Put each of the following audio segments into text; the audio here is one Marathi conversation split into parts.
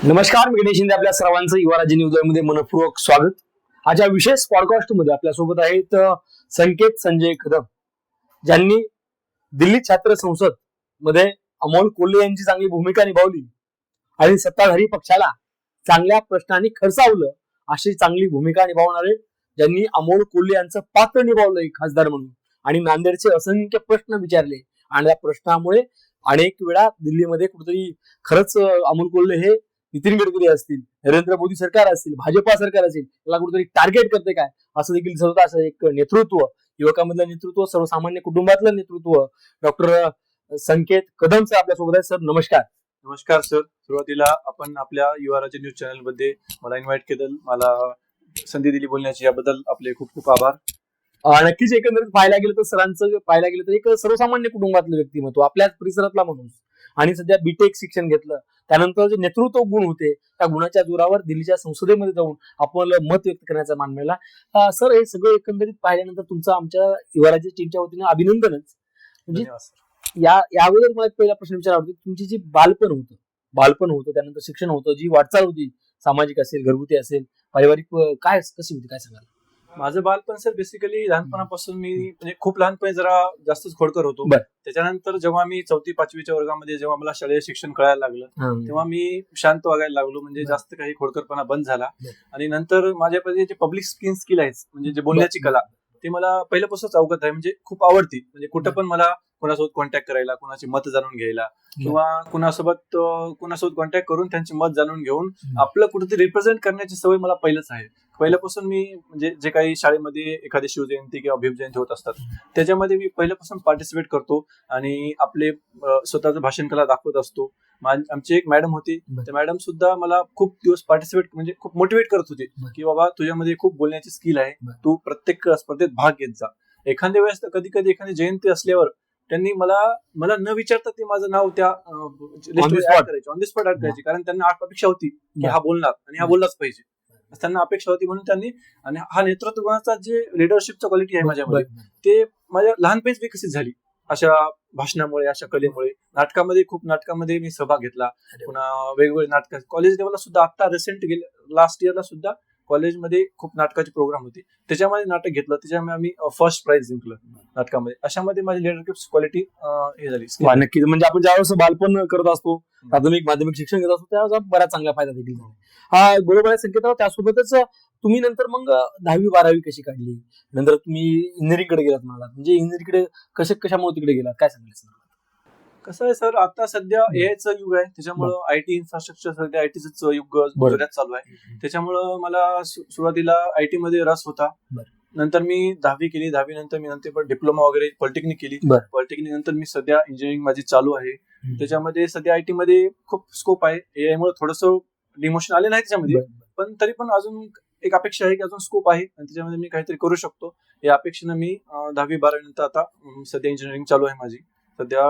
नमस्कार, मी गणेश शिंदे. आपल्या सर्वांचं युवा राज्य न्यूजमध्ये मनपूर्वक स्वागत. आज या विशेष पॉडकास्ट मध्ये आपल्यासोबत आहेत संकेत संजय कदम, ज्यांनी दिल्ली छात्र संसद मध्ये अमोल कोल्हे यांची चांगली भूमिका निभावली आणि सत्ताधारी पक्षाला चांगल्या प्रश्नांनी खर्चावलं अशी चांगली भूमिका निभावणारे, ज्यांनी अमोल कोल्हे यांचं पात्र निभावलंय खासदार म्हणून आणि नांदेडचे असंख्य प्रश्न विचारले आणि त्या प्रश्नामुळे अनेक वेळा दिल्लीमध्ये कुठेतरी खरंच अमोल कोल्हे हे नितीन गडकरी असतील, नरेंद्र मोदी सरकार असतील, भाजपा सरकार असेल, याला कुठेतरी टार्गेट करते काय असं देखील दिसत होतं. असं एक नेतृत्व, युवकांमधलं नेतृत्व, सर्वसामान्य कुटुंबातलं नेतृत्व डॉक्टर संकेत कदमचं आपल्यासोबत आहे. सर नमस्कार. नमस्कार सर. सुरुवातीला आपण आपल्या युवा राज्य न्यूज चॅनल मध्ये मला इन्व्हाइट केलं, मला संधी दिली बोलण्याची, याबद्दल आपले खूप खूप आभार. नक्कीच एकंदरीत पाहायला गेलं तर सरांचं पाहायला गेलं तर एक सर्वसामान्य कुटुंबातलं व्यक्तिमत्व, आपल्याच परिसरातला माणूस आणि सध्या बीटेक शिक्षण घेतलं, त्यानंतर जे नेतृत्व गुण होते त्या गुणाच्या जोरावर दिल्लीच्या संसदेमध्ये जाऊन आपलं मत व्यक्त करण्याचा मान मिळाला. सर, हे सगळं एकंदरीत पाहिल्यानंतर तुमचं आमच्या युवा राज्य टीमच्या वतीने अभिनंदनच. म्हणजे या अगोदर मला पहिला प्रश्न विचारावा वाटतो, तुमची जी बालपण होतं त्यानंतर शिक्षण होतं, जी वाटचाल होती, सामाजिक असेल, घरगुती असेल, पारिवारिक, काय कशी होती, काय सांगाल? माझं बालपण सर बेसिकली लहानपणापासून मी म्हणजे खूप लहानपणी जरा जास्तच खोडकर होतो. त्याच्यानंतर जेव्हा मी 4वी-5वीच्या वर्गामध्ये जेव्हा मला शालेय शिक्षण कळायला लागलं तेव्हा मी शांत वागायला लागलो, म्हणजे जास्त काही खोडकरपणा बंद झाला. आणि नंतर माझ्याकडे जे पब्लिक स्किल आहेत, म्हणजे जे बोलण्याची कला, ते मला पहिल्यापासूनच अवगत आहे, म्हणजे खूप आवडती. म्हणजे कुठं पण मला कोणासोबत कॉन्टॅक्ट करायला, कोणाची मत जाणून घ्यायला किंवा कुणासोबत कॉन्टॅक्ट करून त्यांची मत जाणून घेऊन आपलं कुठेतरी रिप्रेझेंट करण्याची सवय मला पहिलंच आहे. पहिल्यापासून मी म्हणजे जे काही शाळेमध्ये एखादी शिवजयंती किंवा भीम जयंती होत असतात त्याच्यामध्ये मी पहिल्यापासून पार्टिसिपेट करतो आणि आपले स्वतःचं भाषण कला दाखवत असतो. आमची एक मॅडम होती, त्या मॅडम सुद्धा मला खूप दिवस पार्टिसिपेट म्हणजे खूप मोटिवेट करत होती की बाबा तुझ्यामध्ये खूप बोलण्याची स्किल आहे, तू प्रत्येक स्पर्धेत भाग घेत जा. एखाद्या वेळेस कधी कधी एखादी जयंती असल्यावर त्यांनी मला न विचारता ते माझं नाव त्या ऑन द स्पॉट ऍड करायची, कारण त्यांना अपेक्षा होती की हा बोलणार आणि हा बोललाच पाहिजे, त्यांना अपेक्षा होती. म्हणून त्यांनी, आणि हा नेतृत्व गुणाचा जे लिडरशिपचा क्वालिटी आहे माझ्यामध्ये, ते माझ्या लहानपणीच विकसित झाली अशा भाषणामुळे, अशा कलेमुळे. नाटकामध्ये मी सहभाग घेतला, पुन्हा वेगवेगळे नाटक कॉलेज लेवलला सुद्धा. आता रिसेंट लास्ट इयरला सुद्धा कॉलेजमध्ये खूप नाटकाचे प्रोग्राम होते, त्याच्यामध्ये नाटक घेतलं, त्याच्यामुळे आम्ही फर्स्ट प्राइज जिंकलं नाटकामध्ये. अशामध्ये माझी लिडरशिप क्वालिटी हे झाली. नक्कीच, म्हणजे आपण ज्यावेळेस बालपण करत असतो, प्राथमिक माध्यमिक शिक्षण घेत असतो, त्यावेळेस बराच चांगला फायदा देखील झाला. हा बरोबर आहे संकेतराव. त्यासोबतच तुम्ही नंतर मग 10वी-12वी कशी काढली, नंतर तुम्ही इंजिनिअरिंग कडे गेलात म्हणालात, म्हणजे इंजिनिअरिंग कडे कशामुळे तिकडे गेलात, काय सांगायचं? कसं आहे सर, आता सध्या एआयचं युग आहे, त्याच्यामुळं आयटी इन्फ्रास्ट्रक्चर, सध्या आयटीचं युग जोरात चालू आहे. त्याच्यामुळं मला सुरुवातीला आयटी मध्ये रस होता. नंतर मी 10वी केली, 10वी नंतर मी डिप्लोमा वगैरे पॉलिटेक्निक केली. पॉलिटेक्निक नंतर मी सध्या इंजिनिअरिंग माझी चालू आहे. त्याच्यामध्ये सध्या आयटी मध्ये खूप स्कोप आहे. एआय मुळे थोडंसं डिमोशन आले नाही त्याच्यामध्ये, पण तरी पण अजून एक अपेक्षा आहे की अजून स्कोप आहे आणि त्याच्यामध्ये मी काहीतरी करू शकतो. या अपेक्षेनं मी 10वी-12वी नंतर आता सध्या इंजिनिअरिंग चालू आहे माझी. सध्या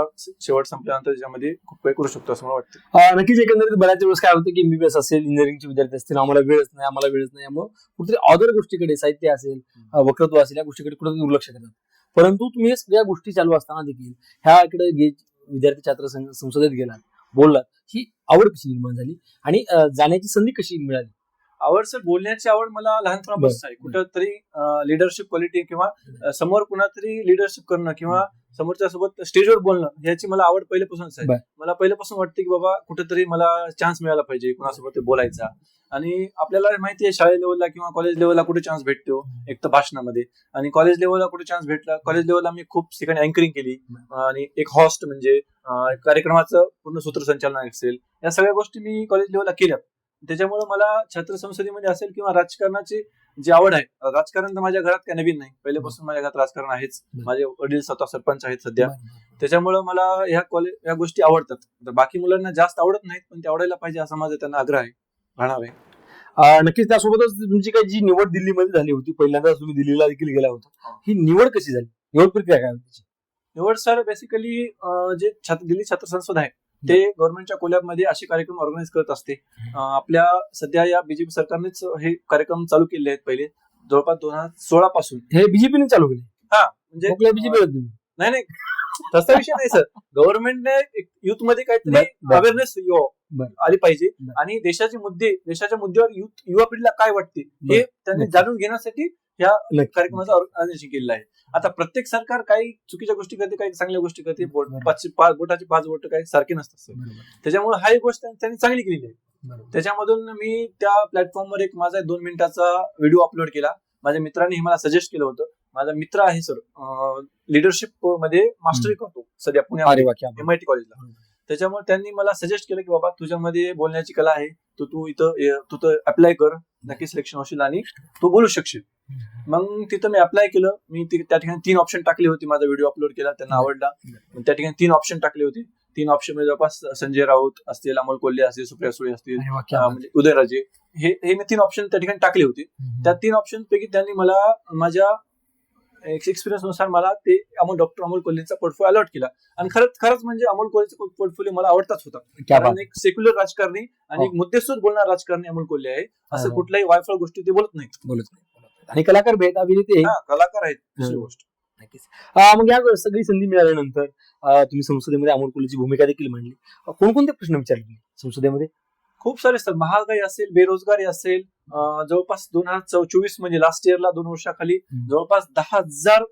शेवट संपल्यानंतर त्याच्यामध्ये खूप काही करू शकतो असं मला वाटतं. नक्कीच, एकंदरीत बऱ्याच वेळेस काय होतं की एमबीबीएस असेल, इंजिनिअरिंगचे विद्यार्थी असतील, आम्हाला वेळच नाही, यामुळे कुठेतरी अदर गोष्टीकडे, साहित्य असेल, वक्तृत्व असेल, या गोष्टीकडे कुठे दुर्लक्ष करतात. परंतु तुम्ही या सगळ्या गोष्टी चालू असताना देखील ह्या इकडे विद्यार्थी छात्र संसदेत गेलात, बोललात, ही आवड कशी निर्माण झाली आणि जाण्याची संधी कशी मिळाली? आवड सर, बोलण्याची आवड मला लहानपणापासून आहे. कुठंतरी लिडरशिप क्वालिटी किंवा समोर कुणातरी लिडरशिप करणं किंवा समोरच्या सोबत स्टेजवर बोलणं, याची मला आवड पहिल्यापासूनच आहे. मला पहिल्यापासून वाटतं की बाबा कुठेतरी मला चान्स मिळाला पाहिजे कुणासोबत बोलायचा. आणि आपल्याला माहिती आहे शाळे लेवलला किंवा कॉलेज लेवलला कुठे चान्स भेटतो, एक तर भाषणामध्ये, आणि कॉलेज लेवलला कुठे चान्स भेटला. कॉलेज लेवलला मी खूप ठिकाणी अँकरिंग केली आणि एक हॉस्ट म्हणजे कार्यक्रमाचं पूर्ण सूत्रसंचालन असेल, या सगळ्या गोष्टी मी कॉलेज लेवलला केल्या. त्याच्यामुळे मला छात्र संसदेमध्ये असेल किंवा राजकारणाची जी आवड आहे, राजकारण तर माझ्या घरात काही नवीन नाही, पहिल्यापासून माझ्या घरात राजकारण आहेच. माझे वडील स्वतः सरपंच आहेत सध्या, त्याच्यामुळे मला ह्या गोष्टी आवडतात. बाकी मुलांना जास्त आवडत नाहीत, पण ते आवडायला पाहिजे असा माझा त्यांना आग्रह आहे, राहणार आहे. नक्कीच. त्यासोबतच तुमची काही जी निवड दिल्लीमध्ये झाली होती, पहिल्यांदा तुम्ही दिल्लीला देखील गेला होता, ही निवड कशी झाली, निवड प्रक्रिया काय होती? निवड सर बेसिकली जे दिल्ली छात्र संसद आहे ते गव्हर्नमेंटच्या कोलॅबमध्ये असे कार्यक्रम ऑर्गनाईज करत असते. आपल्या सध्या या बीजेपी सरकारनेच हे कार्यक्रम चालू केले आहेत. पहिले जवळपास 2016 पासून हे बीजेपीने चालू केले. म्हणजे बीजेपी नाही तसा विषय नाही सर. गव्हर्नमेंटने युथ मध्ये काहीतरी अवेअरनेस आली पाहिजे आणि देशाच्या मुद्द्यावर युवा पिढीला काय वाटते हे त्यांनी जाणून घेण्यासाठी या कार्यक्रमाचं आयोजन केलेलं आहे. आता प्रत्येक सरकार काही चुकीच्या गोष्टी करते, काही चांगल्या गोष्टी करते. बोटाची 5 बोट काही सारखे नसतात. त्याच्यामुळे हा एक गोष्ट त्यांनी चांगली केलेली आहे. त्याच्यामधून मी त्या प्लॅटफॉर्मवर एक माझा 2 मिनिटाचा व्हिडिओ अपलोड केला. माझ्या मित्रांनी मला सजेस्ट केलं होतं. माझा मित्र आहे सर, लिडरशिप मध्ये मास्टरी करतो सध्या पुण्यामध्ये MIT कॉलेजला. त्याच्यामुळे त्यांनी मला सजेस्ट केलं की बाबा तुझ्यामध्ये बोलण्याची कला आहे, तू इथं अप्लाय कर, नक्की सिलेक्शन होशील आणि तू बोलू शकशील. मग तिथं मी अप्लाय केलं. मी त्या ठिकाणी 3 ऑप्शन टाकले होते. माझा व्हिडिओ अपलोड केला, त्यांना आवडला. त्या ठिकाणी 3 ऑप्शन टाकले होते. 3 ऑप्शन मध्ये जवळपास संजय राऊत असतील, अमोल कोल्हे असतील, सुप्रिया सुळे असतील, म्हणजे उदयराजे, हे मी 3 ऑप्शन त्या ठिकाणी टाकले होते. त्या 3 ऑप्शन पैकी त्यांनी मला माझ्या एक्सपिरियन्स नुसार मला ते डॉक्टर अमोल कोल्हेचा पोर्टफोलिओ अलॉट केला. आणि खरंच म्हणजे अमोल कोल्हेचा पोर्टफोलिओ मला आवडताच होता. कारण एक सेक्युलर राजकारणी आणि एक मुद्देसूद बोलणारा राजकारणी अमोल कोल्हे आहे. असं कुठल्याही वायफळ गोष्टी ते बोलत नाहीत. आणि कलाकार भेट अभिनेते कलाकार आहेत. दुसरी गोष्ट नक्कीच. मग या सगळी संधी मिळाल्यानंतर तुम्ही संसदेमध्ये अमोल कोल्हेची भूमिका देखील मांडली. कोणकोणते प्रश्न विचारले संसदेमध्ये? खूप सारे सर. महागाई असेल, बेरोजगारी असेल. जवळपास 2024 म्हणजे लास्ट इयरला 2 वर्षाखाली जवळपास 10,000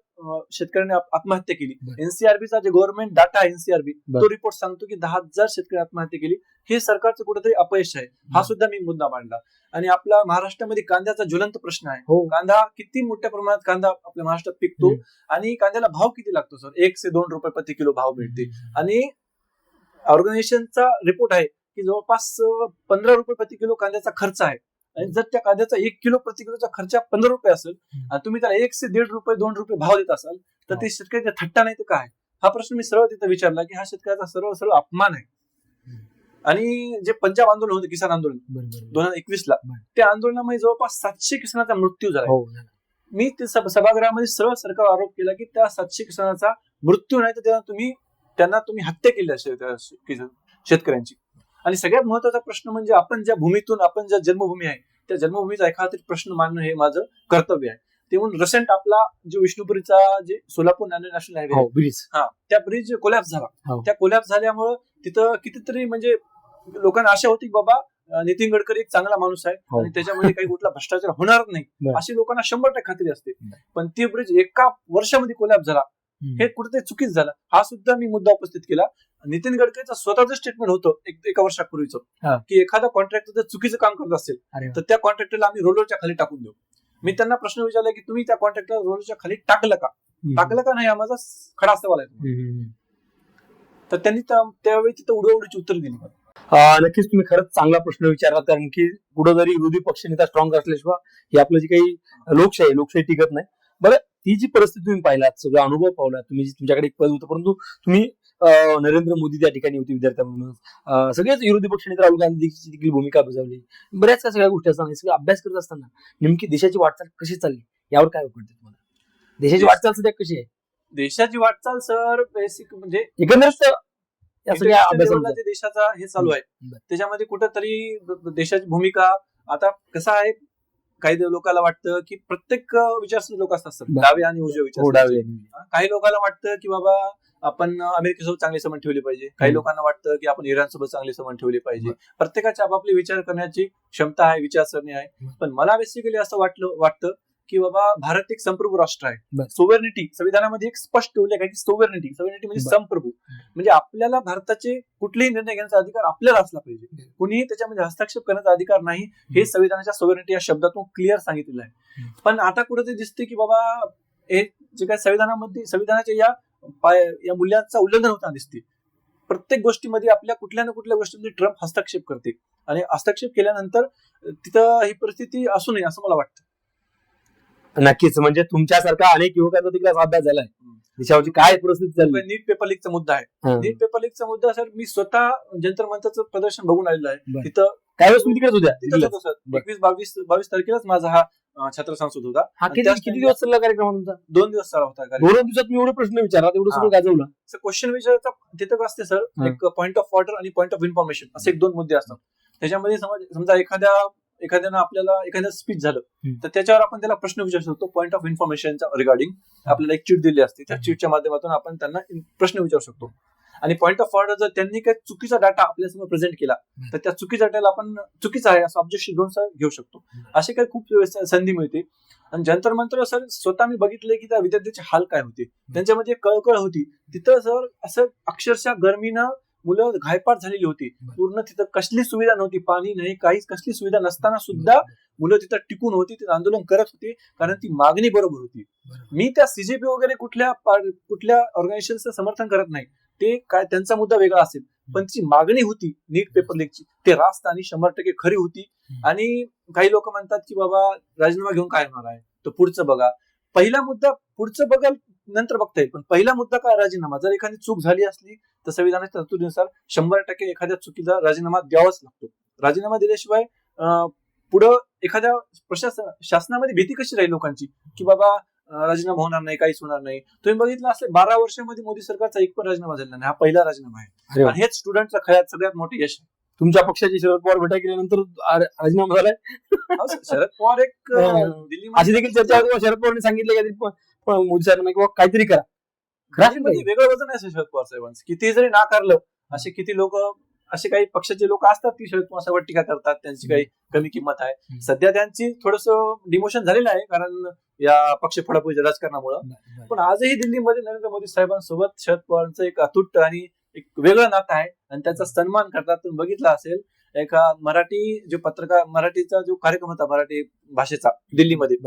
शेतकऱ्यांनी आत्महत्या केली. एनसीआरबीचा जे गव्हर्नमेंट डाटा आहे एनसीआरबी तो रिपोर्ट सांगतो की 10,000 शेतकरी आत्महत्या केली. हे सरकारचं कुठेतरी अपयश आहे. हा सुद्धा मी मुद्दा मांडला. आणि आपला महाराष्ट्रामध्ये कांद्याचा ज्वलंत प्रश्न आहे. कांदा किती मोठ्या प्रमाणात कांदा आपल्या महाराष्ट्रात पिकतो आणि कांद्याला भाव किती लागतो सर? 1 से 2 रुपये प्रति किलो भाव मिळते. आणि ऑर्गनायझेशनचा रिपोर्ट आहे की जवळपास 15 रुपये प्रति किलो कांद्याचा खर्च आहे. आणि जर त्या कांद्याचा 1 किलो प्रति किलोचा खर्च 15 रुपये असेल आणि तुम्ही त्याला 1 से 1.5 रुपये 2 रुपये भाव देत असाल तर ते शेतकऱ्याचा थट्टा नाही तर काय? हा प्रश्न मी सरळ तिथं विचारला की हा शेतकऱ्याचा सरळ अपमान आहे. आणि जे पंजाब आंदोलन होतं, किसान आंदोलन 2021ला, त्या आंदोलनामध्ये जवळपास 700 किसानाचा मृत्यू झाला. मी ते सभागृहामध्ये सरळ सरकार आरोप केला की त्या 700 किसानाचा मृत्यू नाही तर त्यांना तुम्ही हत्या केली शेतकऱ्यांची. आणि सगळ्यात महत्वाचा प्रश्न म्हणजे आपण ज्या जन्मभूमी आहे त्या जन्मभूमीचा एखादा तरी प्रश्न मांडणं हे माझं कर्तव्य आहे. ते म्हणून रिसेंट आपला जो विष्णुपुरीचा जे सोलापूर नॅशनल हायवे ब्रिज, त्या ब्रिज कोलॅप्स झाला. त्या कोलॅप्स झाल्यामुळे तिथं कितीतरी म्हणजे लोकांना आशा होती की बाबा नितीन गडकरी एक चांगला माणूस आहे आणि त्याच्यामध्ये काही कुठला भ्रष्टाचार होणार नाही अशी लोकांना 100% खात्री असते. पण ती ब्रिज एका वर्षामध्ये कोलॅप्स झाला. हे कुठेतरी चुकीच झालं. हा सुद्धा मी मुद्दा उपस्थित केला. नितीन गडकरीचं स्वतःचं स्टेटमेंट होतं एका वर्षापूर्वीचं की एखादा कॉन्ट्रॅक्टर जर चुकीचं काम करत असेल तर त्या कॉन्ट्रॅक्टरला आम्ही रोलरच्या खाली टाकून देऊ. मी त्यांना प्रश्न विचारला की तुम्ही त्या कॉन्ट्रॅक्टरला रोलरच्या खाली टाकलं का नाही, हा माझा खडा सवाल आहे. तर त्यांनी त्यावेळी तिथं उडवडीची उत्तर दिली. नक्कीच तुम्ही खरंच चांगला प्रश्न विचारला. कारण की कुठेतरी विरोधी पक्षनेता स्ट्रॉंग असल्याशिवाय ही आपलं जी काही लोकशाही टिकत नाही. बरं, ती जी परिस्थिती तुम्ही पाहिलात, सगळा अनुभव पावलात, तुमच्याकडे एक पद होतं परंतु तुम्ही नरेंद्र मोदी त्या ठिकाणी होते विद्यार्थी म्हणून, सगळेच विरोधी पक्षनेते राहुल गांधीची देखील भूमिका बजावली. बऱ्याच सगळ्या गोष्टी असताना सगळं अभ्यास करत असताना नेमकी देशाची वाटचाल कशी चालली यावर काय वाटतं तुम्हाला? देशाची वाटचाल सध्या कशी आहे? देशाची वाटचाल सर बेसिक म्हणजे एकंदरीत या सगळ्या अभ्यासामध्ये देशाचा हे चालू आहे. त्याच्यामध्ये कुठेतरी देशाची भूमिका आता कसं आहे, काही लोकांना वाटतं की प्रत्येक विचारसरणी लोक असतात डावे आणि उजवे विचार. काही लोकांना वाटतं की बाबा आपण अमेरिकेसोबत चांगले संबंध ठेवले पाहिजे. काही लोकांना वाटतं की आपण इराणसोबत चांगले संबंध ठेवले पाहिजे. प्रत्येकाची आपापली विचार करण्याची क्षमता आहे, विचारसरणी आहे. पण मला बेसिकली असं वाटतं की बाबा भारत एक संप्रभू राष्ट्र आहे. सोव्हर्निटी संविधानामध्ये एक स्पष्ट उल्लेख आहे की सोव्हर्निटी म्हणजे संप्रभू, म्हणजे आपल्याला भारताचे कुठलेही निर्णय घेण्याचा अधिकार आपल्याला असला पाहिजे. कुणीही त्याच्यामध्ये हस्तक्षेप करण्याचा अधिकार नाही, हे संविधानाच्या सोव्हर्निटी या शब्दातून क्लिअर सांगितलेलं आहे. पण आता कुठेतरी दिसते की बाबा हे जे काही संविधानाच्या या मूल्यांचा उल्लंघन होताना दिसते. प्रत्येक गोष्टीमध्ये आपल्या कुठल्या ना कुठल्या गोष्टीमध्ये ट्रम्प हस्तक्षेप करते आणि हस्तक्षेप केल्यानंतर तिथं ही परिस्थिती असू नये असं मला वाटतं. नक्कीच, म्हणजे तुमच्यासारखा अनेक युवकांचा तिकडे अभ्यास झालाय देशावरची काय परिस्थिती चालली. नीट पेपर लीकचा मुद्दा आहे. नीट पेपर लीकचा मुद्दा सर मी स्वतः जंतर मंतरचं प्रदर्शन बघून आलेलं आहे. तिथं काय वेळेस तुम्ही तिकडेच होत्या? तिथं होतो सर. 22 तारखेलाच माझा हा छात्र संसद होता. किती दिवस चालला कार्यक्रम तुमचा? 2 दिवस चालला होता. 2 दिवसात मी एवढे प्रश्न विचारला, तेवढं सगळं गाजवलं. क्वेश्चन विचारायचा तिथं असते सर, एक पॉईंट ऑफ ऑर्डर आणि पॉईंट ऑफ इन्फॉर्मेशन असे 2 मुद्दे असतात. त्याच्यामध्ये समजा एखाद्यानं आपल्याला एखाद्या स्पीच झालं तर त्याच्यावर आपण त्याला प्रश्न विचारू शकतो. पॉईंट ऑफ इन्फॉर्मेशनच्या रिगार्डिंग आपल्याला एक चिट दिली असते, त्या चिटच्या माध्यमातून आपण त्यांना प्रश्न विचारू शकतो. आणि पॉईंट ऑफ ऑर्डर जर त्यांनी काही चुकीचा डाटा आपल्यासमोर प्रेझेंट केला तर त्या चुकीच्या डाटाला आपण चुकीचा आहे असं ऑब्जेक्शन घेऊ शकतो. असे काही खूप संधी मिळते. आणि जंतर मंतर सर स्वतः मी बघितले की त्या विद्यार्थ्याचे हाल काय होते, त्यांच्यामध्ये कळकळ होती. तिथं सर असं अक्षरशः गरमीनं मुलं घायपाट झालेली होती. पूर्ण तिथं कसली सुविधा नव्हती, पाणी नाही, काहीच कसली सुविधा नसताना सुद्धा मुलं तिथं टिकून होती, तिथं आंदोलन करत होते, कारण ती मागणी बरोबर होती. मी त्या सीजेपी वगैरे कुठल्या ऑर्गनायझेशनचं समर्थन करत नाही, ते काय त्यांचा मुद्दा वेगळा असेल, पण ती मागणी होती नीट पेपर लीकची, ते रास्त आणि 100% खरी होती. आणि काही लोक म्हणतात की बाबा राजीनामा घेऊन काय होणार आहे, तर पुढचं बघा. पहिला मुद्दा पुढचं बघाल नंतर बघता येईल, पण पहिला मुद्दा काय राजीनामा. जर एखादी चूक झाली असली तर संविधानाच्या तरतुदीनुसार 100% एखाद्या चुकीचा राजीनामा द्यावाच लागतो. राजीनामा दिल्याशिवाय पुढं एखाद्या शासनामध्ये भीती कशी राहील लोकांची की बाबा राजीनामा होणार नाही, काहीच होणार नाही. तुम्ही बघितलं असेल 12 वर्षामध्ये मोदी सरकारचा एक पण राजीनामा झालेला नाही, हा पहिला राजीनामा आहे. आणि हेच स्टुडंटचं सगळ्यात मोठं यश आहे. तुमच्या पक्षाची शरद पवार भेटा केल्यानंतर राजीनामा झालाय. शरद पवार एक अशी देखील चर्चा शरद पवारांनी सांगितलं की मोदी साहेबांना किंवा काहीतरी करा. वेगळं वजन आहे शरद पवार साहेबांचं. किती जरी नाकारलं, असे किती लोक, असे काही पक्षाचे लोक असतात की शरद पवार साहेबांवर टीका करतात, त्यांची काही कमी किंमत आहे. सध्या त्यांची थोडंसं डिमोशन झालेलं आहे कारण या पक्ष फोडाफोडीच्या राजकारणामुळे. पण आजही दिल्लीमध्ये नरेंद्र मोदी साहेबांसोबत शरद पवारांचं एक अतूट आणि एक वेगळं नातं आहे आणि त्याचा सन्मान करतात. तुम्ही बघितला असेल एका मराठीचा जो कार्यक्रम होता मराठी भाषेचा दिल्लीमध्ये,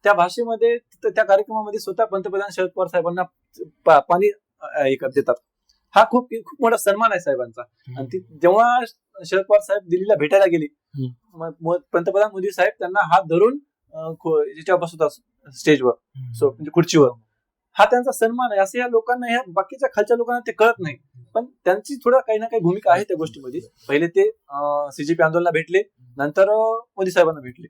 त्या भाषेमध्ये त्या कार्यक्रमामध्ये स्वतः पंतप्रधान शरद पवार साहेबांना पाणी देतात. हा खूप खूप मोठा सन्मान आहे साहेबांचा. आणि जेव्हा शरद पवार साहेब दिल्लीला भेटायला गेले, पंतप्रधान मोदी साहेब त्यांना हात धरून याच्यावर बसवतात स्टेजवर, म्हणजे खुर्चीवर. हा त्यांचा सन्मान आहे. असं या लोकांना, ह्या बाकीच्या खालच्या लोकांना ते कळत नाही, पण त्यांची थोडं काही ना काही भूमिका आहे त्या गोष्टीमध्ये. पहिले ते सीजेपी आंदोलनाला भेटले, नंतर मोदी साहेबांना भेटले.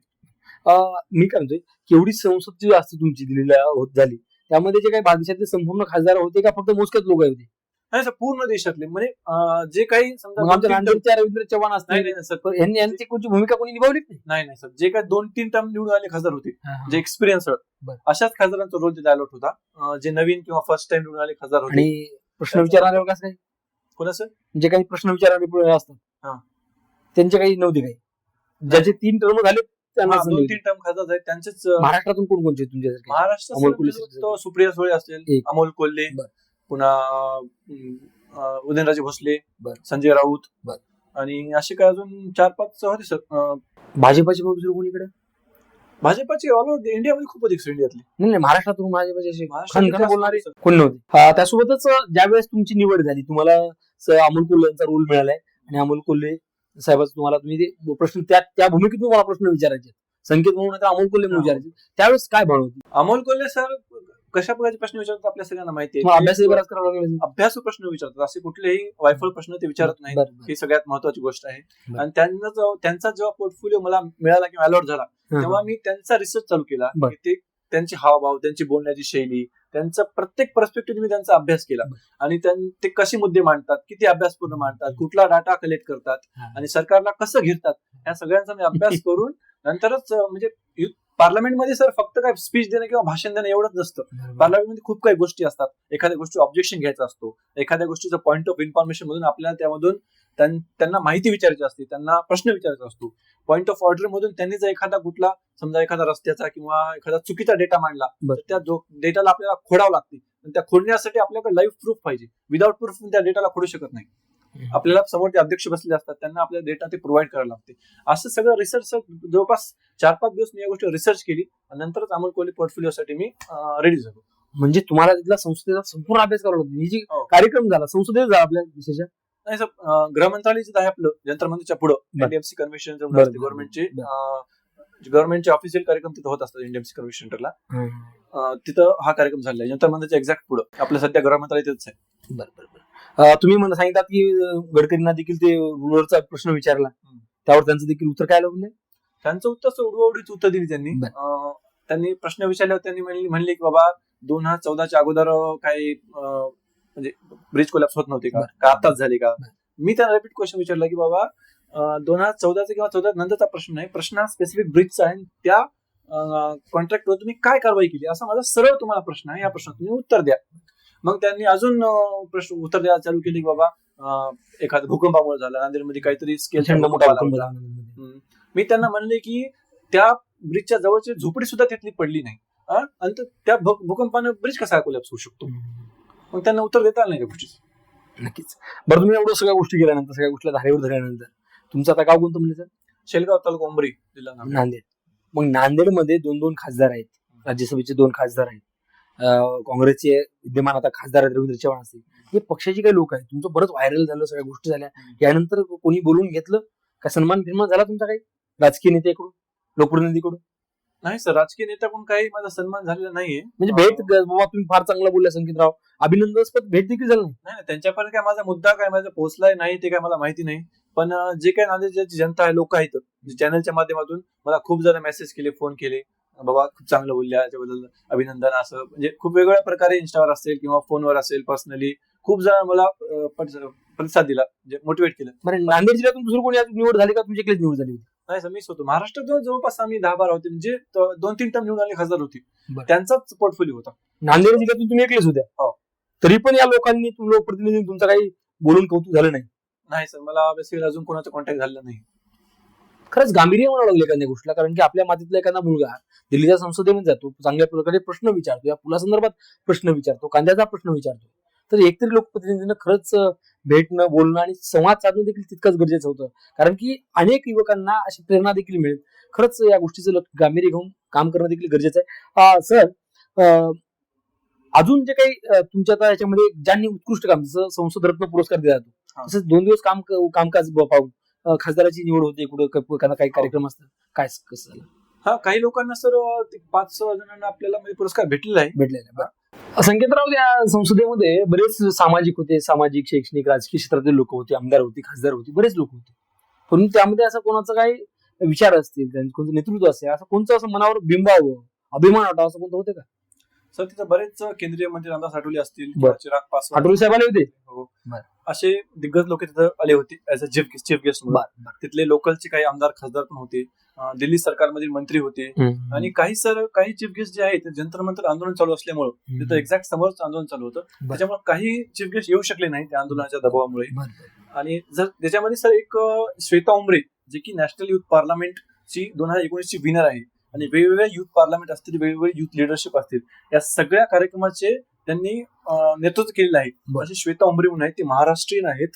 मी काय म्हणतोय की एवढी संसद जी असते तुमची दिल्लीला होत झाली, त्यामध्ये जे काही देशातले संपूर्ण खासदार होते का फक्त मोजकेच लोक होते? नाही सर, पूर्ण देशातले, म्हणजे जे काही समजा नांदेडच्या रवींद्र चव्हाण असतात, यांची कोणती भूमिका कोणी निभावली नाही सर. जे काही 2-3 टर्म निवडून आले खासदार होते, जे एक्सपिरियन्स, अशाच खासदारांचा रोल तिथे अलॉट होता. जे नवीन किंवा फर्स्ट टाइम निवडून आले खासदार होते. आणि प्रश्न विचारणारे कसं काय, कोणा सर, जे काही प्रश्न विचारणारे असतात त्यांचे काही नव्हते, काही ज्याचे 3 टर्म झाले त्यांना 2-3 टर्म खासदार आहेत त्यांचेच. महाराष्ट्रातून कोण कोणते तुमच्या? महाराष्ट्रात सुप्रिया सुळे असतील, अमोल कोल्हे, पुन्हा उदयनराजे भोसले, संजय राऊत, आणि असे काय अजून 4-5 होते सर. भाजपाची दुसरं कोणीकडे? भाजपाची ऑल ओव्हर इंडियामध्ये खूप अधिक इंडियातली. नाही, महाराष्ट्रातून भाजपाचे बोलणारे कोण नव्हते. त्यासोबतच ज्यावेळेस तुमची निवड झाली, तुम्हाला अमोल कोल्हे यांचा रोल मिळालाय आणि अमोल कोल्हे साहेबांचा तुम्हाला तुम्ही प्रश्न त्या भूमिकेतून मला प्रश्न विचारायचे, संकेत म्हणून अमोल कोल्हे म्हणून विचारायचे, त्यावेळेस काय भावना होती? अमोल कोल्हे सर कशा प्रकारचे प्रश्न विचारतात आपल्या सगळ्यांना माहिती आहे. अभ्यासू प्रश्न विचारतात, असे कुठलेही वायफळ प्रश्न ते विचारत नाही. ही सगळ्यात महत्वाची गोष्ट आहे. आणि त्यांचा जेव्हा पोर्टफोलिओ मला मिळाला किंवा अलॉट झाला, तेव्हा मी त्यांचा रिसर्च चालू केला. ते त्यांचे हावभाव, त्यांची बोलण्याची शैली, त्यांचा प्रत्येक पर्स्पेक्टिव्ह मी त्यांचा अभ्यास केला. आणि ते कसे मुद्दे मांडतात, किती अभ्यासपूर्ण मांडतात, कुठला डाटा कलेक्ट करतात आणि सरकारला कसं घेतात, या सगळ्यांचा मी अभ्यास करून नंतरच, म्हणजे पार्लमेंटमध्ये सर फक्त काय स्पीच देणं किंवा भाषण देणं एवढंच नसतं. पार्लमेंटमध्ये खूप काही गोष्टी असतात. एखाद्या गोष्टी ऑब्जेक्शन घ्यायचा असतो, एखाद्या गोष्टीचा पॉईंट ऑफ इन्फॉर्मेशन मधून आपल्याला त्यामधून त्यांना माहिती विचारायची असते, त्यांना प्रश्न विचारायचा असतो. पॉईंट ऑफ ऑर्डर मधून त्यांनी जर समजा एखादा रस्त्याचा किंवा एखादा चुकीचा डेटा मांडला, तर त्या डेटाला आपल्याला खोडावं लागते. त्या खोडण्यासाठी आपल्याकडे लाईव्ह प्रूफ पाहिजे. विदाउट प्रूफ त्या डेटाला खोडू शकत नाही. आपल्याला समोर ते अध्यक्ष बसलेले असतात, त्यांना आपल्या डेटा ते प्रोव्हाइड करायला लागते. असं सगळं रिसर्च जवळपास 4-5 दिवस मी या गोष्टी रिसर्च केली आणि नंतरच अमोल कोल्हे पोर्टफोलिओसाठी मी रेडी झालो. म्हणजे तुम्हाला तिथला संसदेचा संपूर्ण अभ्यास करावा लागतो. जी कार्यक्रम झाला संसदेत झाला आपल्या देशाच्या? नाही सर, गृह मंत्रालयाचं आहे आपलं, जंतर मंदिरच्या पुढं एनडीएमसी कन्व्हेन्शन गव्हर्नमेंटचे ऑफिशियल कार्यक्रम तिथं होत असतात. एनडीएमसी कन्व्हेन्शन सेंटरला तिथं हा कार्यक्रम झालेला आहे. जंतर मंदिरच्या एक्झॅक्ट पुढं आपलं सध्या गृह मंत्रालय तिथंच आहे. बरोबर. तुम्ही मला सांगितलं की गडकरींना देखील ते रुलरचा प्रश्न विचारला, त्यावर त्यांचं देखील उत्तर काय लागलं? त्यांचं उत्तर उडवाउडीच उत्तर दिली त्यांनी. त्यांनी प्रश्न विचारल्यावर त्यांनी म्हणले की बाबा 2014च्या अगोदर काही म्हणजे ब्रिज कोलॅप्स होत नव्हते का, आताच झाले का? मी त्यांना रिपीट क्वेश्चन विचारला की बाबा 2014 किंवा 14 नंतरचा प्रश्न नाही, प्रश्न हा स्पेसिफिक ब्रिजचा आहे. त्या कॉन्ट्रॅक्टवर तुम्ही काय कारवाई केली असा माझा सरळ तुम्हाला प्रश्न आहे. या प्रश्नात तुम्ही उत्तर द्या. मग त्यांनी अजून प्रश्न उत्तर द्यायला चालू केली की बाबा एखादा भूकंपामुळे झाला, नांदेडमध्ये काहीतरी स्केल मोठा झाला. मी त्यांना म्हणले की त्या ब्रिजच्या जवळची झोपडी सुद्धा तिथली पडली नाही, आणि त्या भूकंपानं ब्रिज कसा कोलॅप्स होऊ शकतो. मग त्यांना उत्तर देता आलं नाही त्या गोष्टीचं. नक्कीच. बरं, तुम्ही एवढं सगळ्या गोष्टी केल्यानंतर, सगळ्या गोष्टीला धारेवर धरल्यानंतर तुमचं आता गाव कोणतं म्हणजे सर? शेलगाव तालुका उमरी जिल्हा नांदेड. मग नांदेडमध्ये 2 खासदार आहेत, राज्यसभेचे 2 खासदार आहेत, काँग्रेसचे विद्यमान आता खासदार रवींद्र चव्हाण असतील, हे पक्षाचे काही लोक आहेत. तुमचं बरंच व्हायरल झालं, सगळ्या गोष्टी झाल्या. यानंतर कोणी बोलून घेतलं का? सन्मान झाला तुमचा काही राजकीय नेत्याकडून, लोकप्रतिनिधीकडून? नाही सर, राजकीय नेत्याकडून काही माझा सन्मान झालेला नाहीये. म्हणजे भेट, बाबा तुम्ही फार चांगला बोलला संकेतराव, अभिनंदनास्पद भेट देखील झालं नाही? नाही, त्यांच्यापर्यंत काय माझा मुद्दा काय माझा पोहोचलाय नाही ते काय मला माहिती नाही. पण जे काही नांदेडची जनता आहे, लोक आहेत, चॅनलच्या माध्यमातून मला खूप जण मेसेज केले, फोन केले, बाबा खूप चांगलं बोलल्या, त्याबद्दल अभिनंदन, असं म्हणजे खूप वेगवेगळ्या प्रकारे इंस्टावर असेल किंवा फोनवर असेल, पर्सनली खूप जण मला प्रतिसाद दिला, म्हणजे मोटिवेट केलं. बरं, नांदेड जिल्ह्यातून दुसरं कोणी निवड झाली का? तुमची एकलीच निवड झाली होती? नाही सर, मीच होतो. महाराष्ट्रात जवळपास आम्ही 10-12 होते, म्हणजे 2-3 टर्म निवडून आले खासदार होती, त्यांचाच पोर्टफोलिओ होता. नांदेड जिल्ह्यातून तुम्ही एकलेच होत्या? हो. तरी पण या लोकांनी, लोकप्रतिनिधी तुमचं काही बोलून कौतुक झालं नाही? नाही सर, मला बेसिकली अजून कोणाचा कॉन्टॅक्ट झालेला नाही. खरंच गांभीर्य म्हणावं लागलं एखाद्या गोष्टीला, कारण की आपल्या मातीतला एखादा मुलगा दिल्लीच्या संसदेमध्ये जातो, चांगल्या प्रकारे प्रश्न विचारतो, या पुलासंदर्भात प्रश्न विचारतो, कांद्याचा प्रश्न विचारतो, तर एकतरी लोकप्रतिनिधीनं खरंच भेटणं, बोलणं आणि संवाद साधणं देखील तितकंच गरजेचं होतं. कारण की अनेक युवकांना अशी प्रेरणा देखील मिळेल. खरंच या गोष्टीचं गांभीर्य घेऊन काम करणं देखील गरजेचं आहे. सर, अजून जे काही तुमच्या आता याच्यामध्ये ज्यांनी उत्कृष्ट काम, जसं संसद रत्न पुरस्कार दिला जातो, तसंच 2 दिवस कामकाज पाहून खासदाराची निवड होते, कुठं काही कार्यक्रम असतात, काय कसं झालं? हा, काही लोकांना सर 5-6 जणांना आपल्याला पुरस्कार भेटलेला आहे. संकेतराव, त्या संसदेमध्ये बरेच सामाजिक होते, सामाजिक, शैक्षणिक, राजकीय क्षेत्रातील लोक होते, आमदार होते, खासदार होते, बरेच लोक होते. पण त्यामध्ये असं कोणाचा काही विचार असतील, कोणतं नेतृत्व असेल, असं कोणतं असं मनावर बिंबावं, अभिमान वाटावं, असं कोणतं होते का? सर, तिथं बरेच केंद्रीय मंत्री रामदास आठवले असतील, चिराग पासवान, आठवले साहेब आले होते, असे दिग्गज लोक तिथं आले होते ऍज अ चीफ गेस्ट म्हणून. तिथले लोकलचे काही आमदार, खासदार पण होते, दिल्ली सरकारमधील मंत्री होते, आणि काही चीफ गेस्ट जे आहेत, जंतर मंतर आंदोलन चालू असल्यामुळे तिथं एक्झॅक्ट समोरच आंदोलन चालू होतं, त्याच्यामुळे काही चीफ गेस्ट येऊ शकले नाही त्या आंदोलनाच्या दबावामुळे. आणि जर त्याच्यामध्ये सर एक श्वेता उमरे, जे की नॅशनल युथ पार्लमेंटची 2019ची विनर आहे, आणि वेगवेगळ्या युथ पार्लमेंट असतील, वेगवेगळे युथ लिडरशिप असतील, या सगळ्या कार्यक्रमाचे त्यांनी नेतृत्व केलेलं आहे. असे श्वेता उमरे म्हणून आहेत, ते महाराष्ट्रीयन आहेत,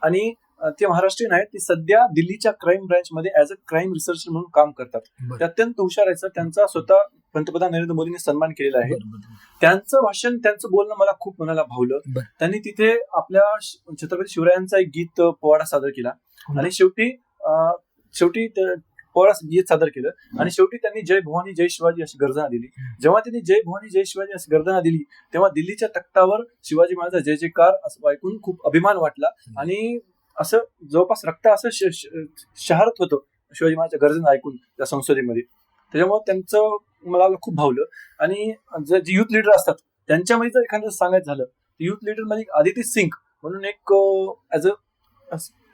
आणि ते महाराष्ट्रीयन आहेत, ते सध्या दिल्लीच्या क्राईम ब्रँच मध्ये ऍज अ क्राईम रिसर्चर म्हणून काम करतात. ते अत्यंत हुशार आहे सर. त्यांचा स्वतः पंतप्रधान नरेंद्र मोदींनी सन्मान केलेला आहे. त्यांचं भाषण, त्यांचं बोलणं मला खूप मनाला भावलं. त्यांनी तिथे आपल्या छत्रपती शिवरायांचा एक गीत पोवाडा सादर केला, आणि शेवटी पोवाडा गीत सादर केलं, आणि शेवटी त्यांनी जय भवानी जय शिवाजी अशी गर्जना दिली. जेव्हा त्यांनी जय भवानी जय शिवाजी अशी गर्जना दिली, तेव्हा दिल्लीच्या तख्तावर शिवाजी महाराजांचा जय जयकार असं ऐकून खूप अभिमान वाटला, आणि असं जवळपास रक्त असं शहरत होतं शिवाजी महाराजांच्या गर्जना ऐकून त्या संसदेमध्ये. त्याच्यामुळे त्यांचं मला खूप भावलं. आणि जे युथ लीडर असतात त्यांच्यामध्ये जर एखादं सांगायचं झालं, तर युथ लीडर मध्ये आदिती सिंग म्हणून एक ऍज अ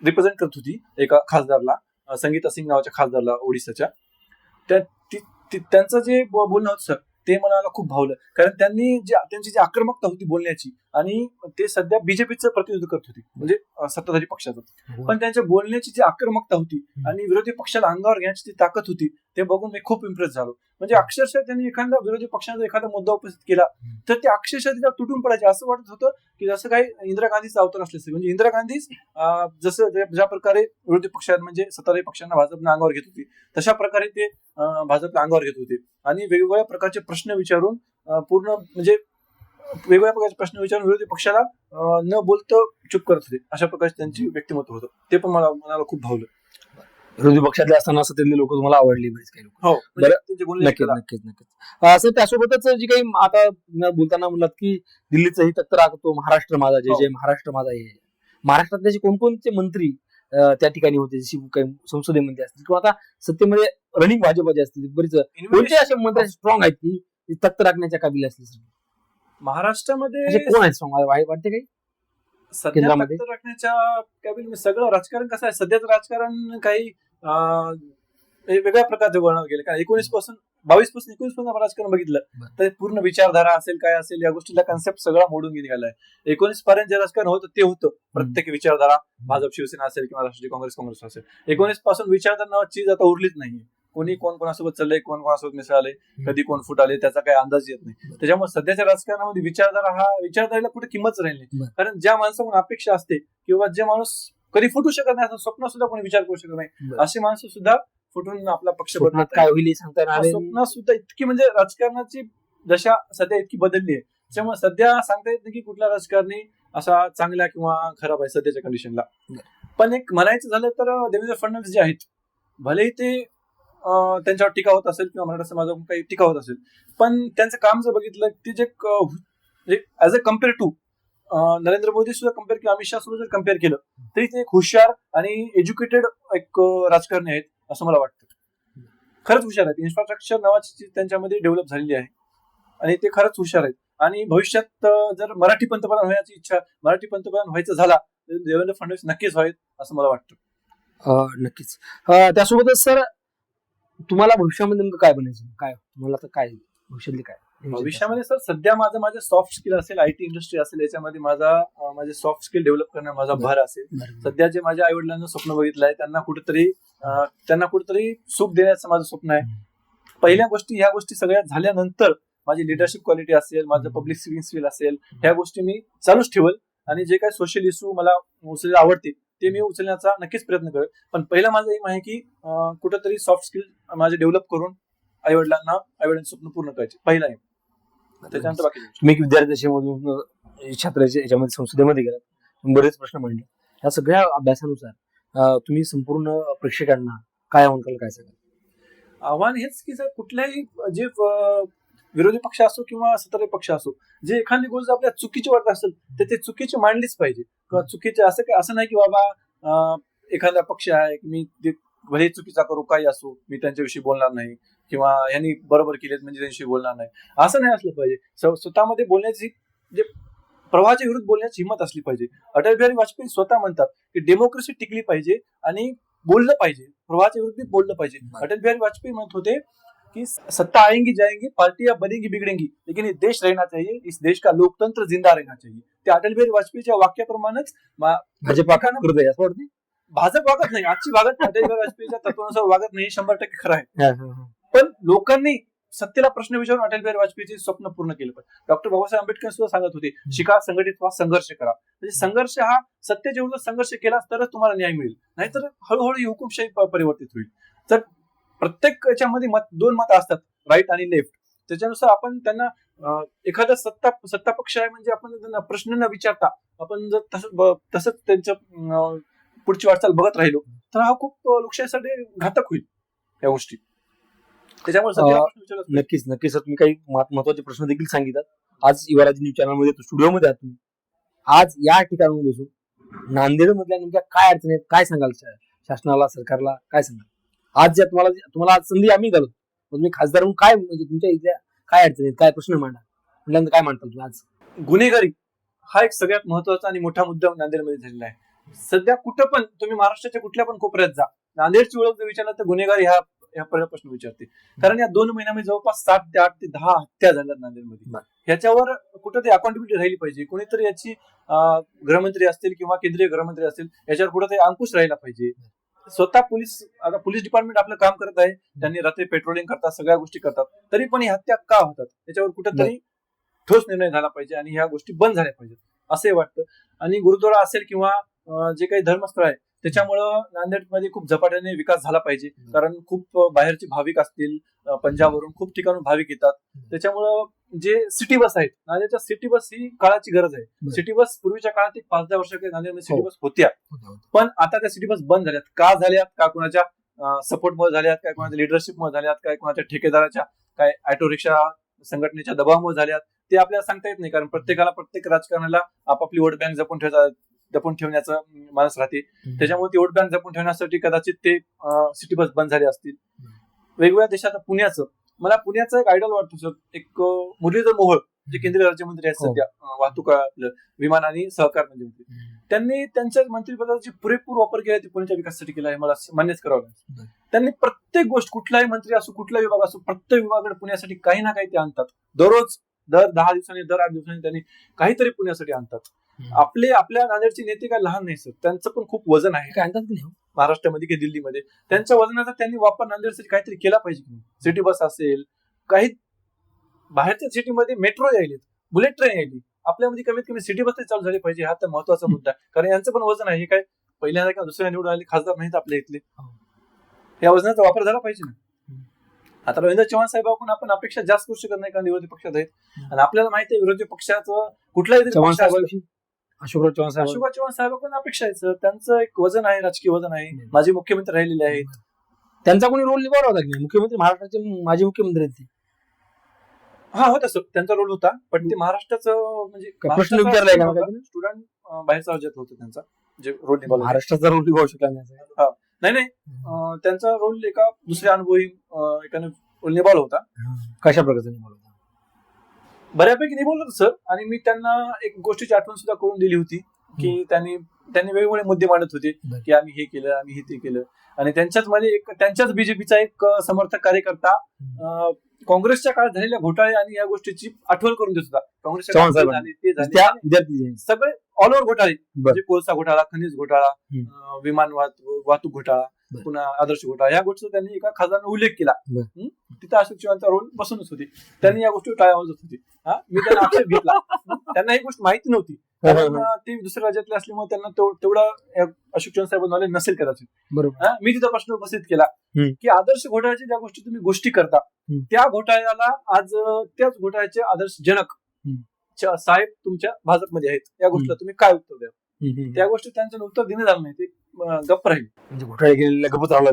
रिप्रेझेंट करत होती एका खासदारला, संगीता सिंग नावाच्या खासदारला, ओडिसाच्या. त्यांचं जे बोलणं होतं सर, ते मला खूप भावलं, कारण त्यांची जी आक्रमकता होती बोलण्याची, आणि ते सध्या बीजेपीचं प्रतिनिधित्व करत होती, म्हणजे सत्ताधारी पक्षाचं, पण त्यांच्या बोलण्याची जी आक्रमकता होती आणि विरोधी पक्षाला अंगावर घेण्याची ती ताकद होती, ते बघून मी खूप इम्प्रेस झालो. म्हणजे अक्षरशः त्यांनी एखादा विरोधी पक्षाचा एखादा मुद्दा उपस्थित केला तर ते अक्षरशः तिला तुटून पडायचे. असं वाटत होतं की जसं काही इंदिरा गांधीचा अवतार असले, म्हणजे इंदिरा गांधीच जसं ज्या प्रकारे विरोधी पक्षांना, म्हणजे सत्ताधारी पक्षांना भाजपनं अंगावर घेत होती, तशा प्रकारे ते भाजपला अंगावर घेत होते, आणि वेगवेगळ्या प्रकारचे प्रश्न विचारून वेगवेगळ्या प्रकारचे प्रश्न विचारून विरोधी पक्षाला न बोलतं चूप करत होते. अशा प्रकारचे त्यांची व्यक्तिमत्व होतं, ते पण मला खूप भावलं. विरोधी पक्षातले असताना असं त्यांनी लोक तुम्हाला आवडली बरेच काही लोक? हो, नक्कीच. असं त्यासोबतच जी काही आता बोलताना म्हणलात की दिल्लीचं ही तत्तर तो महाराष्ट्र माझा, जय जय महाराष्ट्र माझा, हे महाराष्ट्रातले जे कोणकोणते मंत्री त्या ठिकाणी होते, जशी काही संसदेमध्ये असतील किंवा आता सत्तेमध्ये रनिंग भाजपाचे असतील, बरेच कोणते असे मंत्री स्ट्रॉंग आहेत की तत्तर राखण्याच्या काबिल असतील? महाराष्ट्रामध्ये कोण आहेत स्ट्रॉंग वाटते काही? सध्या केंद्रामध्ये? ताकद राखण्याच्या काय सगळं राजकारण कसं आहे, सध्याचं राजकारण काही वेगळ्या प्रकारचे वळण गेले. कारण 22 पासून 21 पासून आपण राजकारण बघितलं तर पूर्ण विचारधारा असेल काय असेल या गोष्टीला कन्सेप्ट सगळा मोडून निघालाय. 19 पर्यंत जे राजकारण होतं ते होतं प्रत्येक विचारधारा, भाजप शिवसेना असेल किंवा राष्ट्रवादी काँग्रेस असेल. 19 पासून विचारधारा नावाची चीज आता उरलीच नाही. कोणी कोणासोबत चाललंय, कोणासोबत मिसळालंय, कधी कोण फुटाले त्याचा काही अंदाज येत नाही. त्याच्यामुळे सध्याच्या राजकारणामध्ये विचारधारेला कुठे किंमतच राहिली नाही. कारण ज्या माणसाकडून अपेक्षा असते किंवा जे माणूस कधी फुटू शकत नाही, असं स्वप्न सुद्धा कोणी विचार करू शकत नाही, अशी माणसं सुद्धा फुटून आपला पक्ष बदलत काय होईल सांगता येणार नाही. स्वप्न सुद्धा इतकी म्हणजे राजकारणाची दशा सध्या इतकी बदलली आहे. त्याच्यामुळे सध्या सांगता येत नाही की कुठला राजकारणी असा चांगला किंवा खराब आहे सध्याच्या कंडिशनला. पण एक म्हणायचं झालं तर देवेंद्र फडणवीस जे आहेत, भलेही ते त्यांच्यावर टीका होत असेल किंवा मराठा समाजावर काही टीका होत असेल, पण त्यांचं काम जर बघितलं ते जे as a compare to Narendra Modi सुद्धा कम्पेअर किंवा अमित शाह सुद्धा जर कम्पेअर केलं तरी ते एक हुशार आणि एज्युकेटेड एक राजकारणी आहेत असं मला वाटतं. खरंच हुशार आहेत. इन्फ्रास्ट्रक्चर नावाची चीज त्यांच्यामध्ये डेव्हलप झालेली आहे आणि ते खरंच हुशार आहेत. आणि भविष्यात जर मराठी पंतप्रधान व्हायची इच्छा, मराठी पंतप्रधान व्हायचं झाला तर देवेंद्र फडणवीस नक्कीच व्हावेत असं मला वाटतं. नक्कीच. त्यासोबतच सर तुम्हाला भविष्यामध्ये नेमकं काय बनायचं, काय तुम्हाला तर काय भविष्यातले काय भविष्यामध्ये सर सध्या माझं सॉफ्ट स्किल असेल, आयटी इंडस्ट्री असेल, याच्यामध्ये माझे सॉफ्ट स्किल डेव्हलप करण्यात माझा भर असेल. सध्या जे माझ्या आई वडिलांना स्वप्न बघितलं आहे त्यांना कुठेतरी सुख देण्याचं माझं स्वप्न आहे. पहिल्या गोष्टी ह्या गोष्टी सगळ्या झाल्यानंतर माझी लिडरशिप क्वालिटी असेल, माझं पब्लिक स्पीकिंग स्किल असेल, ह्या गोष्टी मी चालूच ठेवल आणि जे काही सोशल इश्यू मला उचलायला आवडते ते मी उचलण्याचा नक्कीच प्रयत्न करेल. पण पहिला माझं एम आहे की कुठेतरी सॉफ्ट स्किल माझे डेव्हलप करून आई वडिलांचं स्वप्न पूर्ण करायचे, पहिला एम. त्याच्यानंतर बाकी तुम्ही एक विद्यार्थी छात्राच्या याच्यामध्ये संसदेमध्ये गेलात, बरेच प्रश्न मांडले. या सगळ्या अभ्यासानुसार तुम्ही संपूर्ण प्रेक्षकांना काय आव्हान कराल, काय सांगाल? आव्हान हेच की जर कुठल्याही जे विरोधी पक्ष असो किंवा सत्ताधारी पक्ष असो, जे एखादी गोष्ट आपल्या चुकीची वाटत असेल तर ते चुकीची मांडलीच पाहिजे. किंवा चुकीचे असं नाही की बाबा एखादा पक्ष आहे की मी भले चुकीचा करू काही असो मी त्यांच्याविषयी बोलणार नाही किंवा यांनी बरोबर केलेत म्हणजे त्यांच्याविषयी बोलणार नाही, असं नाही असलं पाहिजे. स्वतःमध्ये बोलण्याची जे प्रवाहाच्या विरुद्ध बोलण्याची हिंमत असली पाहिजे. अटल बिहारी वाजपेयी स्वतः म्हणतात की डेमोक्रेसी टिकली पाहिजे आणि बोललं पाहिजे, प्रवाहाच्या विरुद्ध बोललं पाहिजे. अटल बिहारी वाजपेयी म्हणत होते कि सत्ता आएंगी जाएंगी, पार्टियां बनेंगी बिगड़ेंगी, लेकिन ये देश रहना चाहिए, इस देश का लोकतंत्र जिंदा रहना चाहिए. ते अटल बिहारी वाजपेयीच्या वाक्याप्रमाणेच भाजप वागत नाही, आजची वागत अटल बिहारी वाजपेयीच्या तत्वानुसार वागत नाही, 100% खरं आहे. पण लोकांनी सत्तेला प्रश्न विचारून अटल बिहारी वाजपेयीचे स्वप्न पूर्ण केलं पाहिजे. डॉक्टर बाबासाहेब आंबेडकर सुद्धा सांगत होते शिका, संघटित व्हा, संघर्ष करा. म्हणजे संघर्ष हा सत्तेच्या विरुद्ध संघर्ष केला तरच तुम्हाला न्याय मिळेल, नाहीतर हळूहळू ही हुकुमशाही परिवर्तित होईल. तर प्रत्येक याच्यामध्ये दोन मत असतात, राईट आणि लेफ्ट. त्याच्यानुसार आपण त्यांना एखादा सत्ता पक्ष आहे म्हणजे आपण त्यांना प्रश्न न विचारता आपण जर तसंच त्यांचं पुढची वाटचाल बघत राहिलो तर हा खूप लोकशाहीसाठी घातक होईल या गोष्टी. त्याच्यामुळे नक्कीच सर तुम्ही काही महत्वाचे प्रश्न देखील सांगितलं. आज युवराज न्यूज चॅनलमध्ये स्टुडिओमध्ये आहात तुम्ही, आज या ठिकाणी बसून नांदेड मधल्या नेमक्या काय अडचणी आहेत, काय सांगाल शासनाला, सरकारला काय सांगाल? आज ज्या तुम्हाला आज संधी आम्ही घालू, तुम्ही खासदार म्हणून काय म्हणजे तुमच्या इथल्या काय अडचणी आहेत, काय प्रश्न मांडा, म्हटल्यानंतर काय मांडताल तुम्ही? आज गुन्हेगारी हा एक सगळ्यात महत्वाचा आणि मोठा मुद्दा नांदेडमध्ये झालेला आहे. सध्या कुठं पण तुम्ही महाराष्ट्राच्या कुठल्या पण कोपऱ्यात जा, नांदेडची ओळख जर विचारला तर गुन्हेगारी हा पहिला प्रश्न विचारते. कारण या 2 महिन्यामध्ये जवळपास 7 ते 8 ते 10 हत्या झाल्या नांदेडमध्ये. ह्याच्यावर कुठेतरी अकाउंटेबिलिटी राहिली पाहिजे. कोणीतरी याची गृहमंत्री असतील किंवा केंद्रीय गृहमंत्री असतील याच्यावर कुठेतरी अंकुश राहिला पाहिजे. स्वतः पोलीस डिपार्टमेंट आपलं काम करत आहे, त्यांनी रात्री पेट्रोलिंग करतात, सगळ्या गोष्टी करतात, तरी पण ही हत्या का होतात याच्यावर कुठेतरी ठोस निर्णय झाला पाहिजे आणि ह्या गोष्टी बंद झाल्या पाहिजेत असंही वाटतं. आणि गुरुद्वारा असेल किंवा जे काही धर्मस्थळ आहे त्याच्यामुळं नांदेडमध्ये खूप झपाट्याने विकास झाला पाहिजे. कारण खूप बाहेरचे भाविक असतील, पंजाबवरून खूप ठिकाणून भाविक येतात. त्याच्यामुळं जे सिटी बस आहेत, नांदेडच्या सिटी बस ही काळाची गरज आहे. सिटी बस पूर्वीच्या काळात एक 5-10 वर्षाकडे नांदेडमध्ये सिटी बस होत्या, पण आता त्या सिटी बस बंद झाल्यात. का झाल्यात? का कोणाच्या सपोर्टमुळे झाल्यात, काय कोणाच्या लिडरशिपमुळे झाल्यात, काय कोणाच्या ठेकेदाराच्या, काय ऑटो रिक्षा संघटनेच्या दबावामुळे झाल्यात, ते आपल्याला सांगता येत नाही. कारण प्रत्येक राजकारणाला आपापली वोट बँक जपून ठेवण्याचं मानस राहते. त्याच्यामुळे ती वोट बँक जपून ठेवण्यासाठी कदाचित ते सिटी बस बंद झाले असतील. वेगवेगळ्या देशात पुण्याचं एक आयडॉल वाटतो सर, एक मुरलीधर मोहोळ जे केंद्रीय राज्यमंत्री आहेत सध्या वाहतूक विमान आणि सहकार मंत्री, त्यांनी त्यांच्या मंत्रिपदाचा पुरेपूर वापर केला ते पुण्याच्या विकासासाठी केला आहे, मला मान्यच करावं लागेल. त्यांनी प्रत्येक गोष्ट, कुठलाही मंत्री असो, कुठला विभाग असो, प्रत्येक विभागाकडे पुण्यासाठी काही ना काही ते आणतात. दररोज, दर 10 दिवसांनी, दर 8 दिवसांनी त्यांनी काहीतरी पुण्यासाठी आणतात. आपल्या नांदेडचे नेते काय लहान नाही सर, त्यांचं पण खूप वजन आहे. काय आणतात की महाराष्ट्रामध्ये की दिल्लीमध्ये, त्यांच्या वजनाचा त्यांनी वापर नांदेडसाठी काहीतरी केला पाहिजे की. सिटी बस असेल, काही बाहेरच्या सिटीमध्ये मेट्रो यायली, बुलेट ट्रेन यायली, आपल्यामध्ये कमीत कमी सिटी बस चालू झाली पाहिजे. हा तर महत्वाचा मुद्दा आहे, कारण यांचं पण वजन आहे. हे काय पहिल्यांदा किंवा दुसऱ्या निवडून आले खासदार नाहीत आपल्या इथले, या वजनाचा वापर झाला पाहिजे ना. आता रवींद्र चव्हाण साहेबांकडून आपण अपेक्षा जास्त करू शकत नाही, कारण विरोधी पक्षात आहेत. आणि आपल्याला माहिती आहे विरोधी पक्षाचं कुठलाही अशोकराव चव्हाण साहेबांकडून अपेक्षा आहे सर. त्यांचं एक वजन आहे, राजकीय वजन आहे. माजी मुख्यमंत्री राहिलेले आहेत, त्यांचा कोणी रोल निभावला होता की मुख्यमंत्री, महाराष्ट्राचे माजी मुख्यमंत्री आहेत ते. हा होता सर, त्यांचा रोल होता, पण ते महाराष्ट्राचं म्हणजे प्रश्न विचारलाय का स्टुडंट बाहेरचा राज्यात होतं त्यांचा जे रोल निभावला. महाराष्ट्राचा रोल निभावू शकला नाही, त्यांचा रोल एका दुसऱ्या अनुभवी एकाने रोल निभावला होता. कशा प्रकारचा निभावला होता? बऱ्यापैकी निभावलं होतं सर. आणि मी त्यांना एक गोष्टीची आठवण सुद्धा करून दिली होती की त्यांनी वेगवेगळे मुद्दे मांडत होते की आम्ही हे केलं, आम्ही हे ते केलं. आणि त्यांच्याच मध्ये त्यांच्याच बीजेपीचा एक समर्थक कार्यकर्ता काँग्रेसच्या काळात झालेल्या घोटाळे आणि या गोष्टीची आठवण करून देत होता. काँग्रेसच्या झाले सगळे ऑल ओव्हर घोटाळे, म्हणजे कोळसा घोटाळा, खनिज घोटाळा, विमान वाहतूक घोटाळा, पुन्हा आदर्श घोटाळा, या गोष्टीचा त्यांनी एका खासदाराने उल्लेख केला. तिथं अशोक चव्हाणचा रोल बसूनच होती. त्यांनी या गोष्टी टाळ्या वाजवत होती. मी त्यांना आक्षेप घेतला, त्यांना ही गोष्ट माहिती नव्हती, कारण ते दुसऱ्या राज्यातले असल्यामुळे त्यांना तेवढा अशोक चव्हाण साहेब नॉलेज नसेल कदाचित. बरोबर. मी तिथं प्रश्न उपस्थित केला की आदर्श घोटाळ्याच्या ज्या गोष्टी तुम्ही गोष्टी करता, त्या घोटाळ्याला आज त्याच घोटाळ्याचे आदर्श जनक साहेब तुमच्या भाजपमध्ये आहेत, या गोष्टीला तुम्ही काय उत्तर द्या? त्या गोष्टी त्यांचं उत्तर देणं झालं नाही, ते गप्प राहील. म्हणजे घोटाळे गेलेल्या गप्पच राहला,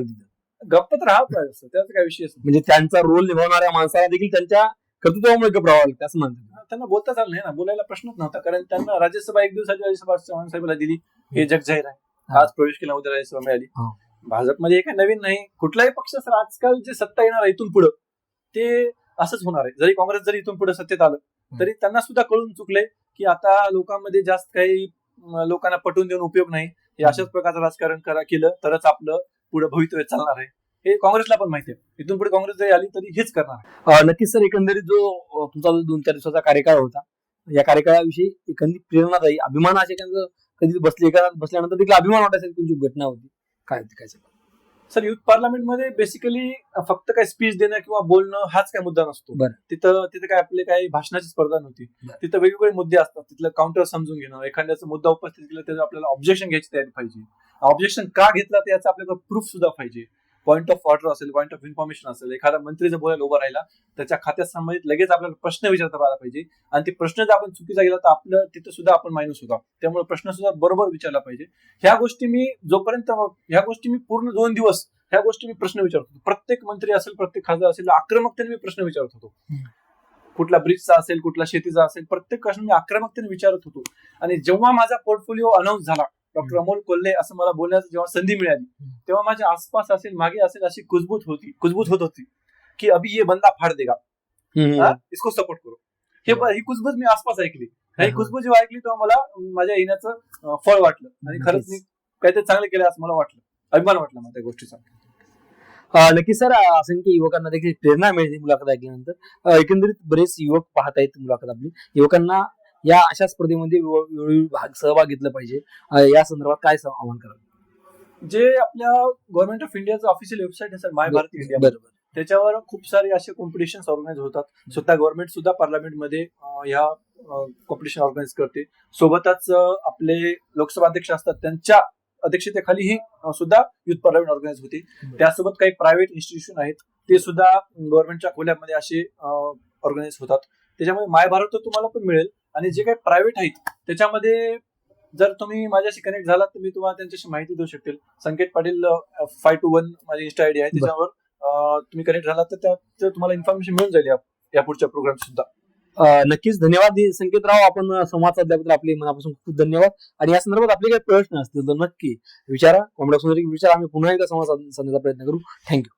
गप्प तर राहत असतं, त्याचा काय विषय. म्हणजे त्यांचा रोल निभावणाऱ्या माणसाला देखील त्यांच्या कर्तृत्वामुळे गप्प राहावं लागतं असं म्हणतात. त्यांना बोलता चाललं नाही ना, बोलायला प्रश्नच नव्हता, कारण त्यांना राज्यसभा एक दिवसाची राज्यसभा चव्हाण साहेबांना दिली, हे जग जाहीर आहे. आज प्रवेश केला, उद्या राज्यसभा मिळाली. भाजपमध्ये काही नवीन नाही, कुठलाही पक्ष सर आजकाल जे सत्ता येणार आहे इथून पुढे ते असंच होणार आहे. जरी काँग्रेस जरी इथून पुढे सत्तेत आलं तरी त्यांना सुद्धा कळून चुकलंय की आता लोकांमध्ये जास्त काही लोकांना पटवून देऊन उपयोग नाही. हे अशाच प्रकारचं राजकारण केलं तरच आपलं पुढे भवितव्य चालणार आहे, हे काँग्रेसला पण माहिती आहे. इथून पुढे काँग्रेस जरी आली तरी हेच करणार. नक्कीच सर, एकंदरीत जो तुमचा 2-4 दिवसाचा कार्यकाळ होता, या कार्यकाळाविषयी एकंदरीत प्रेरणादायी, अभिमानाचे कधी बसल्यानंतर देखील अभिमान वाटायचा तुमची घटना होती, काय होती काय सर? युथ पार्लमेंटमध्ये बेसिकली फक्त काय स्पीच देणं किंवा बोलणं हाच काय मुद्दा नसतो. तिथं काय आपले काही भाषणाची स्पर्धा नव्हती. तिथं वेगवेगळे मुद्दे असतात, तिथलं काउंटर समजून घेणं, एखाद्याचा मुद्दा उपस्थित केला त्याचं आपल्याला ऑब्जेक्शन घ्यायची तयारी पाहिजे. ऑब्जेक्शन का घेतला त्याचा आपल्याकडे प्रूफ सुद्धा पाहिजे. पॉईंट ऑफ ऑर्डर असेल, पॉईंट ऑफ इन्फॉर्मेशन असेल, एखादा मंत्री जर बोलायला उभा राहिला त्याच्या खात्यात संबंधित लगेच आपल्याला प्रश्न विचारता आला पाहिजे. आणि ते प्रश्न जर आपण चुकीचा गेला तर आपलं तिथं सुद्धा आपण मायनस होतो. त्यामुळे प्रश्न सुद्धा बरोबर विचारला पाहिजे. ह्या गोष्टी मी पूर्ण 2 दिवस ह्या गोष्टी मी प्रश्न विचारत होतो. प्रत्येक मंत्री असेल, प्रत्येक खासदार असेल, आक्रमकतेने मी प्रश्न विचारत होतो. कुठला ब्रिजचा असेल, कुठला शेतीचा असेल, प्रत्येक प्रश्न मी आक्रमकतेने विचारत होतो. आणि जेव्हा माझा पोर्टफोलिओ अनाऊन्स झाला, डॉक्टर अमोल कोल्हे असं मला बोलण्याची जेव्हा संधी मिळाली, तेव्हा माझ्या आसपास असेल, मागे असेल, अशी कुजबूत होत होती की अभी ये बंदा फाड़ देगा, इसको सपोर्ट करो. ही कुजबूत मी आसपास ऐकली. ही कुजबूत जेव्हा ऐकली तेव्हा मला माझ्या येण्याचं फळ वाटलं आणि खरंच मी काहीतरी चांगलं केलं असं मला वाटलं, अभिमान वाटला मला त्या गोष्टीचा. नक्की सर, असंख्य युवकांना देखील प्रेरणा मिळते मुलाखत ऐकल्यानंतर. एकंदरीत बरेच युवक पाहत आहेत मुलाखत आपली. युवकांना या अशा स्पर्धेमध्ये सहभाग घेतला पाहिजे, या संदर्भात काय आवाहन कराल? जे आपल्या गव्हर्नमेंट ऑफ इंडियाचं ऑफिशियल वेबसाईट आहे सर, माय भारत इंडिया, बरोबर, त्याच्यावर खूप सारे असे कॉम्पिटिशन ऑर्गनाइज होतात. स्वतः गव्हर्नमेंट सुद्धा पार्लमेंटमध्ये ह्या कॉम्पिटिशन ऑर्गनाइज करते. सोबतच आपले लोकसभा अध्यक्ष असतात, त्यांच्या अध्यक्षतेखालीही सुद्धा युथ पार्लमेंट ऑर्गनाइज होते. त्यासोबत काही प्रायव्हेट इन्स्टिट्यूशन आहेत, ते सुद्धा गव्हर्नमेंटच्या खोल्यामध्ये असे ऑर्गनाइज होतात. त्याच्यामुळे माय भारत तर तुम्हाला पण मिळेल. आणि जे काही प्रायव्हेट आहेत त्याच्यामध्ये जर तुम्ही माझ्याशी कनेक्ट झालात तर मी तुम्हाला त्यांच्याशी माहिती देऊ शकेल. संकेत पाटील 521 माझी इन्स्टा आयडी आहे, त्याच्यावर तुम्ही कनेक्ट झालात तर त्यात तुम्हाला इन्फॉर्मेशन मिळून जाईल या पुढच्या प्रोग्राम सुद्धा. नक्कीच धन्यवाद संकेतराव, आपण संवाद साधल्याबद्दल आपले मनापासून खूप धन्यवाद. आणि या संदर्भात आपले काही प्रश्न असतील तर नक्की विचारा, कॉमेंट बॉक्समध्ये विचारा, आम्ही पुन्हा एकदा संवाद साधण्याचा प्रयत्न करू. थँक्यू.